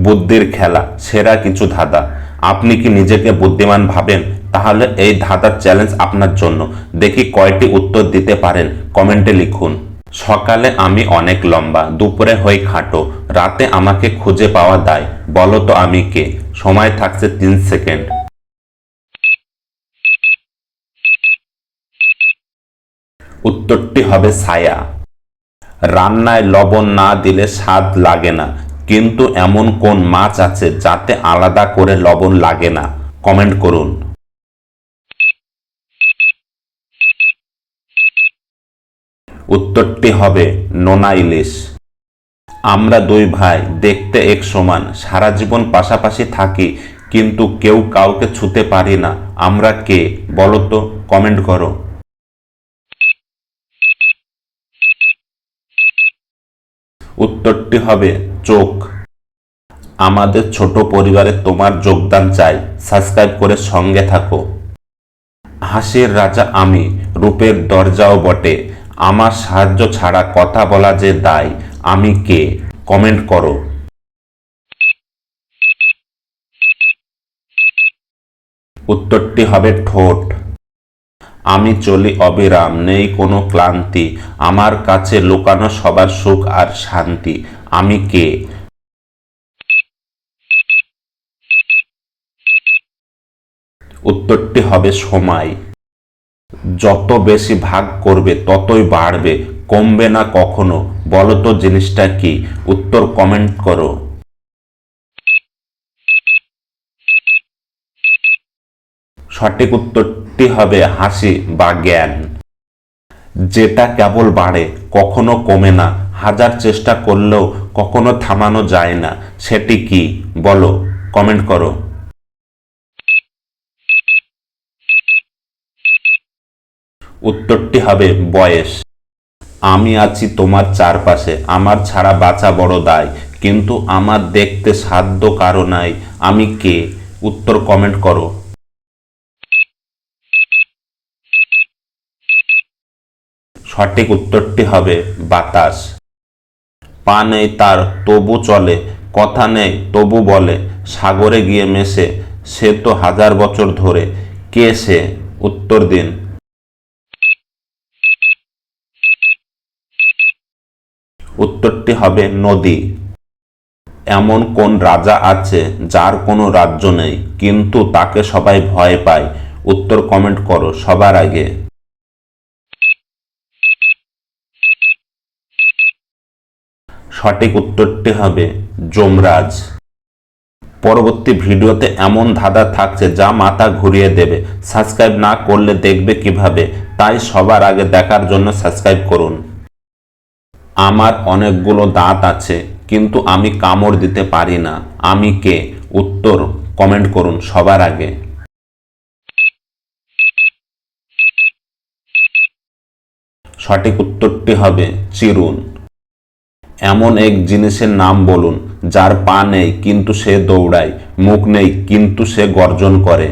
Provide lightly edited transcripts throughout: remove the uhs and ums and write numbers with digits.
বুদ্ধির খেলা, সেরা কিছু ধাঁধা। আপনি কি নিজেকে বুদ্ধিমান ভাবেন? তাহলে এই ধাঁধার চ্যালেঞ্জ আপনার জন্য। দেখি কয়টি উত্তর দিতে পারেন, কমেন্টে লিখুন। সকালে আমি অনেক লম্বা, দুপুরে হই খাটো, রাতে আমাকে খুঁজে পাওয়া দায়, বলো তো আমি কে? সময় থাকছে 3 সেকেন্ড। উত্তরটি হবে ছায়া। রান্নায় লবণ না দিলে স্বাদ লাগে না, কিন্তু এমন কোন মাছ আছে যাতে আলাদা করে লবণ লাগে না? কমেন্ট করুন। উত্তরটি হবে নোনা ইলিশ। আমরা দুই ভাই, দেখতে এক সমান, সারা জীবন পাশাপাশি থাকি, কিন্তু কেউ কাউকে ছুতে পারি না। আমরা কে? বলো তো, কমেন্ট করো। উত্তরটি হবে চোখ। আমাদের ছোট পরিবারে তোমার যোগদান চাই, সাবস্ক্রাইব করে সঙ্গে থাকো। হাসির রাজা আমি, রূপের দরজাও বটে, আমার সাহায্য ছাড়া কথা বলা যে দায়, আমি কে? কমেন্ট করো। উত্তরটি হবে ঠোঁট। আমি চলি অবিরাম, নেই কোনো ক্লান্তি, আমার কাছে লুকানো সবার সুখ আর শান্তি, আমি কে? উত্তরটি হবে সময়। যত বেশি ভাগ করবে ততই বাড়বে, কমবে না কখনো, বলো তো জিনিসটা কি? উত্তর কমেন্ট করো। সঠিক উত্তরটি হবে হাসি বা জ্ঞান। যেটা কেবল বাড়ে, কখনো কমে না, হাজার চেষ্টা করলেও কখনো থামানো যায় না, সেটি কি? বলো, কমেন্ট করো। উত্তরটি হবে বয়স। আমি আছি তোমার চারপাশে, আমার ছাড়া বাঁচা বড় দায়, কিন্তু আমার দেখতে সাধ্য কারো নাই, আমি কে? উত্তর কমেন্ট করো। সঠিক উত্তরটি হবে বাতাস। পা নেই তার তবু চলে, কথা নেই তবু বলে, সাগরে গিয়ে মেশে, সে তো হাজার বছর ধরে, কে সে? উত্তর দিন। উত্তরটি হবে নদী। এমন কোন রাজা আছে যার কোনো রাজ্য নেই, কিন্তু তাকে সবাই ভয় পায়? উত্তর কমেন্ট করো সবার আগে। সঠিক উত্তরটি হবে যমরাজ। পরবর্তী ভিডিওতে এমন ধাঁধা থাকছে যা মাথা ঘুরিয়ে দেবে। সাবস্ক্রাইব না করলে দেখবে কিভাবে? তাই সবার আগে দেখার জন্য সাবস্ক্রাইব করুন। আমার অনেকগুলো দাঁত আছে, কিন্তু আমি কামড় দিতে পারি না, আমি কে? উত্তর কমেন্ট করুন সবার আগে। সঠিক উত্তরটি হবে চিরুন। এমন এক জিনিসের নাম বলুন যার পা নেই কিন্তু সে দৌড়ায়, মুখ নেই কিন্তু সে গর্জন করে।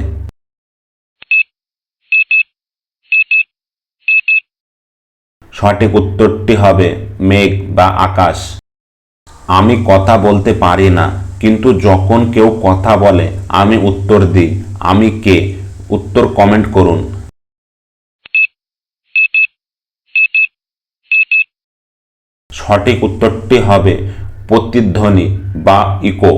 সঠিক উত্তরটি হবে মেঘ বা আকাশ। আমি কথা বলতে পারি না, কিন্তু যখন কেউ কথা বলে আমি উত্তর দিই, আমি কে? উত্তর কমেন্ট করুন। সঠিক উত্তরটি হবে প্রতিধ্বনি বা ইকো।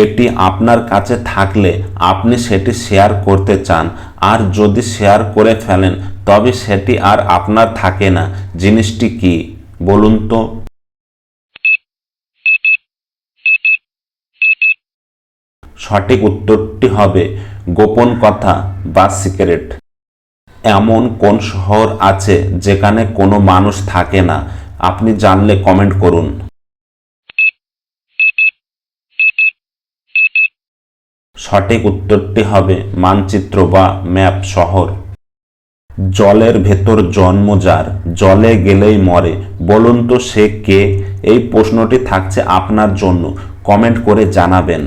এটি আপনার কাছে থাকলে আপনি সেটি শেয়ার করতে চান, আর যদি শেয়ার করে ফেলেন তবে সেটি আর আপনার থাকে না। জিনিসটি কি বলুন তো? সঠিক উত্তরটি হবে গোপন কথা বা সিক্রেট। এমন কোন শহর আছে যেখানে কোনো মানুষ থাকে না? আপনি জানলে কমেন্ট করুন। সঠিক উত্তরটি হবে মানচিত্র বা ম্যাপ শহর। জলের ভেতর জন্ম যার, জলে গেলেই মরে, বলুন তো সে কে? এই প্রশ্নটি থাকছে আপনার জন্য, কমেন্ট করে জানাবেন।